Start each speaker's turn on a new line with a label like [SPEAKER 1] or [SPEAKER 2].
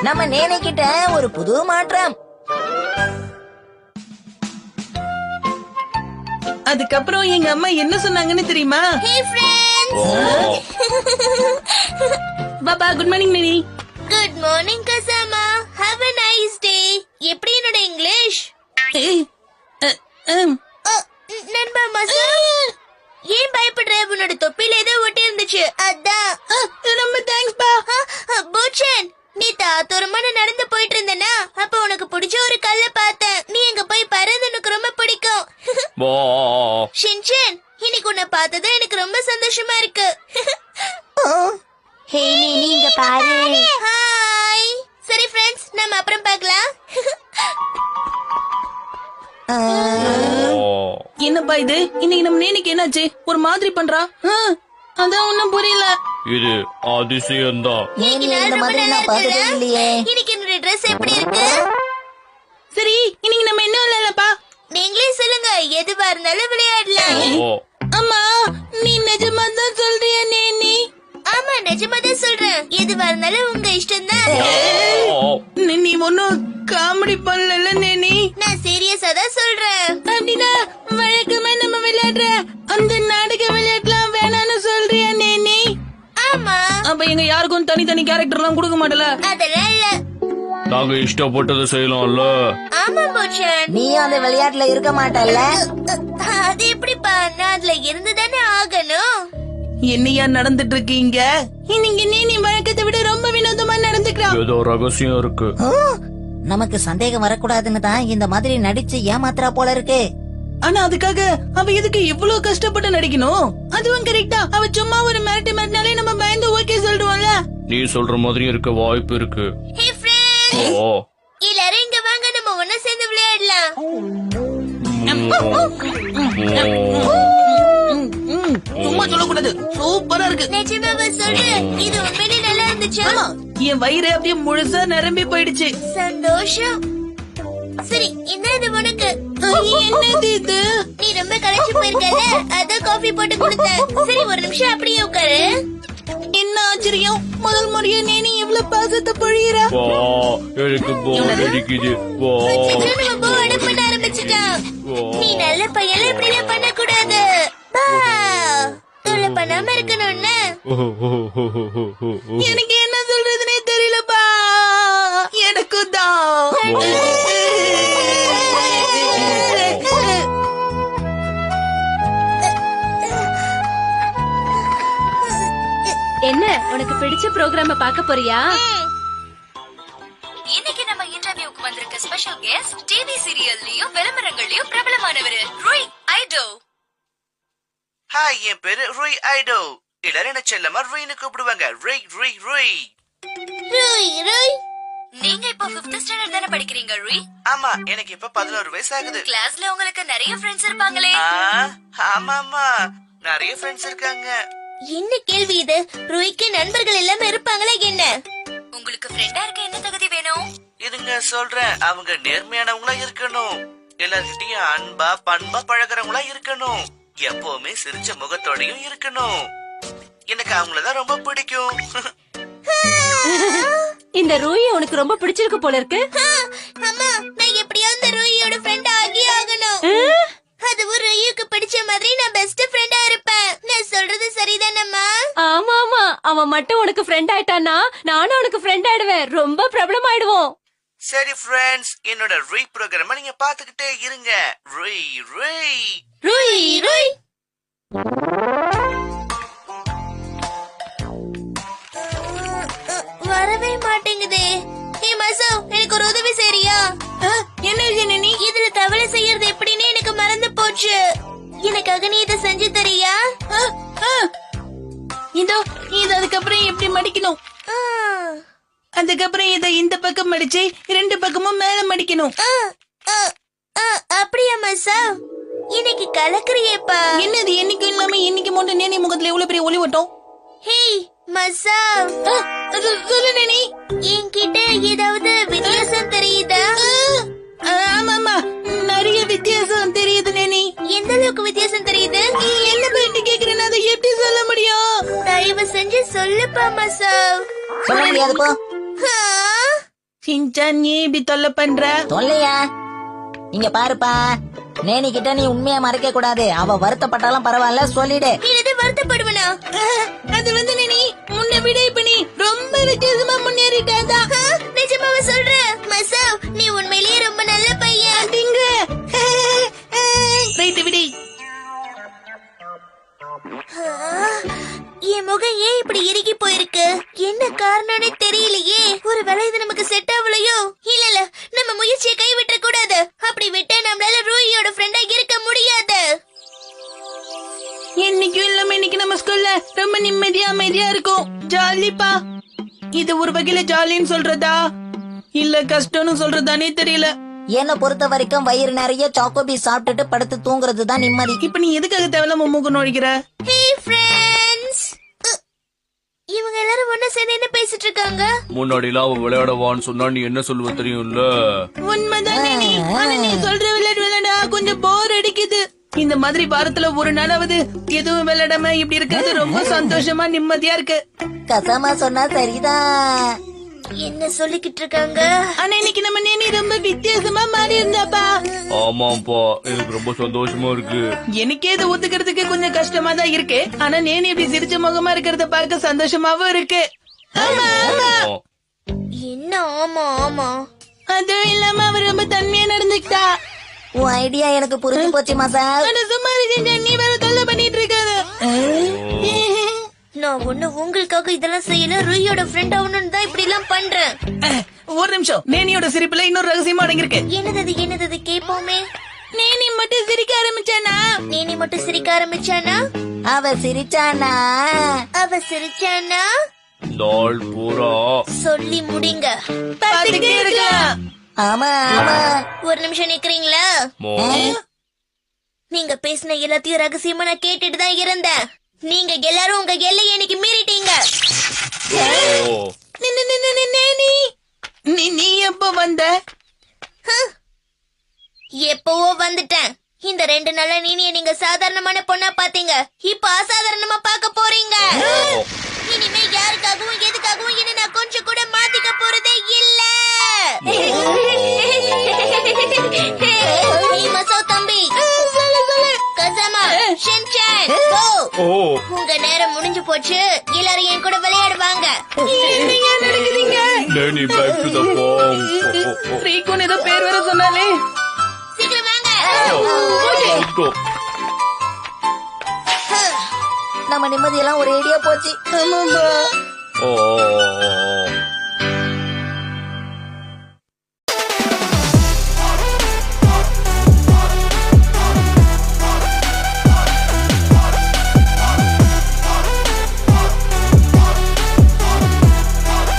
[SPEAKER 1] நம்ம நேனே கிட்ட ஒரு புது மாற்றம்.
[SPEAKER 2] அதுக்கப்புறம் எங்க அம்மா என்ன சொன்னாங்கன்னு தெரியுமா?
[SPEAKER 3] Hey friends.
[SPEAKER 2] Baba good morning நேனி.
[SPEAKER 3] Good morning Kasama. Have a nice day. எப்படி என்னோட இங்கிலீஷ்? நண்பா மசு, ஏன் பயப்படுற? உன்னோட தொப்பில ஏதோ ஒட்டி இருந்துச்சு அதான்.
[SPEAKER 2] ரொம்ப தேங்க்ஸ் பா.
[SPEAKER 3] பூச்சன், நீ தாத்தூரமா நடந்து போயிட்டு இருந்தனா, அப்ப உனக்கு பிடிச்ச ஒரு கல்ல பார்த்தேன். நீ எங்க போய் பாரு, எனக்கு ரொம்ப பிடிக்கும். ஷின்சன், இன்னைக்கு உன்னை பார்த்தது எனக்கு ரொம்ப சந்தோஷமா இருக்கு.
[SPEAKER 1] ஹே நீ இங்க பாரு.
[SPEAKER 3] ஹாய். சரி ஃப்ரெண்ட்ஸ், நாம அப்புறம் பார்க்கலாம்.
[SPEAKER 2] என்னப்பா இது? இன்னைக்கு நம்ம நேனிக்கு என்னாச்சு? ஒரு மாதிரி பண்றா. அதான் ஒண்ணும் புரியல.
[SPEAKER 4] இது அதிசயம்தான்.
[SPEAKER 1] நேனி இந்த மாதிரி நான் பார்த்ததே இல்லையே.
[SPEAKER 3] இன்னைக்கு என்னோட ட்ரெஸ் எப்படி இருக்கு?
[SPEAKER 2] சரி, இன்னைக்கு நம்ம என்ன இல்லப்பா?
[SPEAKER 3] நீங்களே சொல்லுங்க, எதுவா இருந்தாலும் விளையாடலாம்.
[SPEAKER 2] அம்மா, நீ நிஜமா தான் சொல்றியா நேனி?
[SPEAKER 3] ஆமா, நிஜமா தான் சொல்றேன். எதுவா இருந்தாலும் உங்க இஷ்டம் தான்.
[SPEAKER 2] நீ ஒன்னும் காமெடி பண்ணல நேனி.
[SPEAKER 3] நான் சீரியஸா தான் சொல்றேன்.
[SPEAKER 2] அப்படின்னா வழக்கமா நம்ம விளையாடுற அந்த நாடக விளையாட்டுலாம் வேணான்னு சொல்றியா நேனி?
[SPEAKER 3] ஆமா.
[SPEAKER 2] அப்ப எங்க யாருக்கும் தனித்தனி கேரக்டர் எல்லாம் கொடுக்க மாட்டல?
[SPEAKER 3] அதெல்லாம் இல்ல.
[SPEAKER 4] நாங்க இஷ்டப்பட்டதை செய்யலாம்ல.
[SPEAKER 3] ஆமா பூச்சன்.
[SPEAKER 1] நீ அந்த விளையாட்டுல இருக்க மாட்டல்ல?
[SPEAKER 3] அது எப்படிப்பா? நான் அதுல இருந்துதானே ஆகணும்.
[SPEAKER 2] என்னையா நடந்துட்டு இருக்கீங்க? இன்னைக்கு நீ வழக்கத்தை விட ரொம்ப வினோதமா நடந்துக்கிறான்.
[SPEAKER 4] ஏதோ ரகசியம் இருக்கு.
[SPEAKER 1] நமக்கு சந்தேகம் வரக்கூடாதுன்னு தான் இந்த மாதிரி நடிச்சு ஏமாத்துறா போல இருக்கு.
[SPEAKER 2] ஆனா அதுக்காக அவ எதுக்கு இவ்வளவு கஷ்டப்பட்டு நடிக்கணும்? அதுவும் கரெக்டா, அவ சும்மா ஒரு மிரட்டினாலே நம்ம பயந்து ஓகே சொல்றோம்ல.
[SPEAKER 4] நீ சொல்ற மாதிரி இருக்க வாய்ப்பு இருக்கு.
[SPEAKER 3] ஹே ஃப்ரெண்ட்ஸ்,
[SPEAKER 4] ஓ
[SPEAKER 3] எல்லாரும் இங்க வாங்க, நம்ம ஒண்ணா சேர்ந்து விளையாடலாம்.
[SPEAKER 2] சும்மா சொல்லக்கூடாது. சூப்பரா இருக்கு.
[SPEAKER 3] நிஜமாவா சொல்றேன்? இது உண்மையிலே நல்லா இருந்துச்சா?
[SPEAKER 2] என் வயிறு அப்படியே முழுசா நிரம்பி போயிடுச்சு.
[SPEAKER 3] சந்தோஷம். சரி, இந்த இது உனக்கு.
[SPEAKER 2] என்னது இது?
[SPEAKER 3] நீ ரொம்ப களைச்சு போயிருக்கல, அதான் காஃபி போட்டு கொடுத்தேன். சரி, ஒரு நிமிஷம் அப்படியே உட்காரு.
[SPEAKER 2] என்ன ஆச்சரியம், முதல் முறையா நேனி எவ்வளவு பாசத்தை பொழியறா.
[SPEAKER 4] எனக்கு போர் அடிக்குது.
[SPEAKER 3] ரொம்ப அடம் பண்ண ஆரம்பிச்சுட்டான். நீ நல்ல பையன், இப்படி எல்லாம் பண்ணக்கூடாது. தொல்லை பண்ணாம இருக்கணும்னு.
[SPEAKER 2] எனக்கு என்ன சொல்றதுனே தெரியலப்பா. எனக்கு தான்.
[SPEAKER 5] என்ன, உனக்கு பிடிச்ச ப்ரோகிராம பார்க்க போறியா?
[SPEAKER 6] இன்னைக்கு நம்ம இன்டர்வியூக்கு வந்திருக்க ஸ்பெஷல் கெஸ்ட் டிவி சீரியல்லயும் விளம்பரங்களையும் பிரபலமானவர் ரூய் ஐடோ.
[SPEAKER 7] ஹாய், என் பேரு ரூய் ஐடோ. எல்லாரும் என்ன செல்லமா ரூய்னு கூப்பிடுவாங்க. ரூய் ரூய் ரூய்.
[SPEAKER 3] ரூய் ரூய்.
[SPEAKER 6] நீங்க இப்போ 5th ஸ்டாண்டர்ட் தானே படிக்கிறீங்க ரூய்?
[SPEAKER 7] ஆமா, எனக்கு இப்ப 11 வயசு ஆகுது.
[SPEAKER 6] கிளாஸ்ல உங்களுக்கு நிறைய ஃப்ரெண்ட்ஸ் இருப்பாங்களே.
[SPEAKER 7] ஆமாமா, நிறைய ஃப்ரெண்ட்ஸ் இருக்காங்க.
[SPEAKER 3] என்ன கேள்வி இது? ரூய்க்கு நண்பர்கள் எல்லாம் இருப்பாங்களா என்ன?
[SPEAKER 6] உங்களுக்கு ஃப்ரெண்டா இருக்க என்ன தகுதி வேணும்?
[SPEAKER 7] இதுங்க சொல்றேன், அவங்க நேர்மையானவங்களா இருக்கணும். எல்லார்கிட்டயும் அன்பா பண்பா பழகுறவங்களா இருக்கணும். எப்பவுமே சிரிச்ச முகத்தோடையும் இருக்கணும். எனக்கு அவங்களதான் ரொம்ப பிடிக்கும்.
[SPEAKER 5] இந்த ரூய் உனக்கு ரொம்ப பிடிச்சிருக்கு போல இருக்கு.
[SPEAKER 3] அம்மா, நான் எப்படியாவது இந்த ரூயோட ஃப்ரெண்ட் ஆகி ஆகணும். அதுவும் ரூயுக்கு பிடிச்ச மாதிரி நான் பெஸ்ட் ஃப்ரெண்டா இருப்பேன். நான் சொல்றது சரிதானம்மா?
[SPEAKER 5] ஆமா ஆமா, அவன் மட்டும் உனக்கு ஃப்ரெண்ட் ஆயிட்டானா நானும் உனக்கு ஃப்ரெண்ட் ஆயிடுவேன். ரொம்ப பிரபலம் ஆயிடுவோம்.
[SPEAKER 7] சரி ஃப்ரெண்ட்ஸ், என்னோட ரூய் ப்ரோகிராம நீங்க பாத்துக்கிட்டே இருங்க. ரூய் ரூய்
[SPEAKER 3] ரூய் ரூய். வரவே மாட்டேங்குதே. ஹே மசு, எனக்கு ஒரு உதவி செய்றியா?
[SPEAKER 2] என்ன நீ?
[SPEAKER 3] இதுல தவளை செய்யறது எப்படின்னு எனக்கு மறந்து போச்சு. எனக்காக நீ இதை செஞ்சு தரியா?
[SPEAKER 2] இதோ இது அதுக்கப்புறம் எப்படி மடிக்கணும்? அதுக்கப்புறம் இதை இந்த பக்கம் மடிச்சு 2 பக்கமும் மேல மடிக்கணும்.
[SPEAKER 3] அப்படியா மசா? இன்னைக்கு கலக்குறியேப்பா.
[SPEAKER 2] என்னது என்னைக்கு இல்லாம இன்னைக்கு மட்டும் நேனி முகத்துல எவ்வளவு பெரிய ஒளி வட்டம்?
[SPEAKER 3] ஹே மசா,
[SPEAKER 2] சொல்லு நேனி.
[SPEAKER 3] என்கிட்ட ஏதாவது வித்தியாசம் தெரியுதா?
[SPEAKER 2] ஆமாமா, நிறைய வித்தியாசம் தெரியுது நேனி.
[SPEAKER 3] எந்த அளவுக்கு வித்தியாசம் தெரியுது?
[SPEAKER 2] என்ன பண்ணி கேக்குறேன்னு அதை எப்படி சொல்ல முடியும்?
[SPEAKER 3] தயவு செஞ்சு சொல்லுப்பா மசா.
[SPEAKER 1] சொல்ல முடியாது போ.
[SPEAKER 2] சின்சான் நீ இப்படி தொல்லை பண்ற?
[SPEAKER 1] சொல்லையா, இங்க பாருப்பா, நேனி கிட்ட நீ உண்மையா மறைக்க கூடாது. அவ வருத்தப்பட்டாலும் பரவாயில்ல, சொல்லிடு.
[SPEAKER 3] நீ எது வருத்தப்படுவனா?
[SPEAKER 2] அது வந்து நீ முன்ன விட இப்ப நீ ரொம்ப வித்தியாசமா முன்னேறிட்டாதா.
[SPEAKER 3] நிஜமாவா சொல்ற? மசாவ், நீ உண்மையிலேயே ரொம்ப நல்ல பையன்.
[SPEAKER 2] அப்படிங்க. ரைட் விடி.
[SPEAKER 3] என் முகம் ஏன் இப்படி இறுகி போயிருக்கு? என்ன காரணம்னு தெரியலையே. ஒருவேளை இது நமக்கு செட் ஆகலையோ? இல்ல நம்ம முயற்சியை கைவிட்ட கூடாது. அப்படி விட்டா நம்மளால ரூயியோட ஃப்ரெண்டா இருக்க முடியாது.
[SPEAKER 2] என்னைக்கும் இல்லாம இன்னைக்கு நம்ம ஸ்கூல்ல ரொம்ப நிம்மதியா அமைதியா இருக்கும். ஜாலிப்பா. இது ஒரு வகையில ஜாலின்னு சொல்றதா இல்ல கஷ்டம்னு சொல்றதானே தெரியல.
[SPEAKER 1] என்ன பொறுத்த வரைக்கும் வயிறு நிறைய சாக்கோபி சாப்பிட்டுட்டு படுத்து தூங்குறது தான் நிம்மதி.
[SPEAKER 2] இப்ப நீ எதுக்காக தேவையில்லாம மூக்கு நோழிக்கிற?
[SPEAKER 3] ஹே ஃப்ரெண்ட்ஸ், இவங்க எல்லாரும் ஒண்ணா சேர்ந்து என்ன பேசிட்டு இருக்காங்க?
[SPEAKER 4] முன்னாடிலாம் அவ விளையாடவான்னு சொன்னா நீ என்ன சொல்லுவ தெரியும்ல?
[SPEAKER 2] உண்மைதானே நீ. ஆனா நீ சொல்ற விளையாடா கொஞ்சம் போர் அடிக்குது. இந்த மாதிரி வாரத்துல ஒரு நாளாவது எதுவும் விளையாடாம இப்படி இருக்கிறது ரொம்ப சந்தோஷமா நிம்மதியா இருக்கு.
[SPEAKER 1] கசமா சொன்னா சரிதான்.
[SPEAKER 3] என்ன சொல்லிக்கிட்டு இருக்காங்க?
[SPEAKER 2] ஆனா இன்னைக்கு நம்ம நேனி ரொம்ப வித்தியாசமா மாறி இருந்தாப்பா.
[SPEAKER 4] ஆமாப்பா, எனக்கு ரொம்ப சந்தோஷமா இருக்கு.
[SPEAKER 2] எனக்கே இது ஒத்துக்கிறதுக்கு கொஞ்சம் கஷ்டமா தான் இருக்கு. ஆனா நேனி இப்படி சிரிச்ச முகமா இருக்கிறத பார்க்க சந்தோஷமாவும் இருக்கு. ஆமா ஆமா.
[SPEAKER 3] என்ன ஆமா ஆமா?
[SPEAKER 2] அதுவும் இல்லாம அவ ரொம்ப தன்மையா நடந்துக்கிட்டா.
[SPEAKER 1] உன் ஐடியா எனக்கு புரிஞ்சு போச்சு மசா.
[SPEAKER 2] ஆனா சும்மா இரு, நீ வேற தொல்லை பண்ணிட்டு இருக்காது.
[SPEAKER 3] நான் ஒண்ணு உங்களுக்காக இதெல்லாம் செய்யல. ரூயோட ஃப்ரெண்ட் ஆகணும்னு தான் இப்படி எல்லாம் பண்றேன்.
[SPEAKER 2] ஒரு நிமிஷம். நேனியோட சிரிப்புல இன்னொரு ரகசியமா அடங்கிருக்கு.
[SPEAKER 3] என்னது கேப்போமே.
[SPEAKER 2] நேனி மட்டும் சிரிக்க ஆரம்பிச்சானா?
[SPEAKER 3] நேனி மட்டும் சிரிக்க ஆரம்பிச்சானா?
[SPEAKER 1] அவ சிரிச்சானா?
[SPEAKER 3] அவ சிரிச்சானா?
[SPEAKER 4] நாள் பூரா
[SPEAKER 3] சொல்லி முடிங்க.
[SPEAKER 2] பாத்துக்கிட்டே இருக்கலாம்.
[SPEAKER 1] ஆமா ஆமா.
[SPEAKER 3] ஒரு நிமிஷம் நிக்கிறீங்களா?
[SPEAKER 4] மோ.
[SPEAKER 3] நீங்க பேசின எல்லாத்தையும் ரகசியமா நான் கேட்டுட்டு தான் இருந்தேன். நீங்க எல்லாரும் உங்க எல்லையை இன்னைக்கு மீறிட்டீங்க.
[SPEAKER 4] ஓ.
[SPEAKER 2] நீ எப்ப வந்த?
[SPEAKER 3] எப்பவோ வந்துட்டேன். இந்த 2 நாளா நீங்க சாதாரணமான பொண்ணா பாத்தீங்க. இப்ப அசாதாரணமா பார்க்க போறீங்க. இனிமே யாருக்காகவும் எதுக்காகவும் என்ன நான் கொஞ்சம் கூட மாத்திக்க போறதே இல்ல. மசோ தம்பி, கசமா, ஷின்சான், கோ.
[SPEAKER 4] ஓ.
[SPEAKER 3] உங்க நேரம் முடிஞ்சு போச்சு. எல்லாரும் என் கூட விளையாடுவாங்க.
[SPEAKER 4] Danny, back to the farm.
[SPEAKER 2] ரீகோன் ஏதோ பேர் வேற சொன்னாலே.
[SPEAKER 3] சீக்கிரம் வாங்க.
[SPEAKER 4] Let's go.
[SPEAKER 1] நம்ம நிம்மதியெல்லாம் ஒரு ஐடியா போச்சு.
[SPEAKER 2] ஆமாம்பா.
[SPEAKER 4] Oh.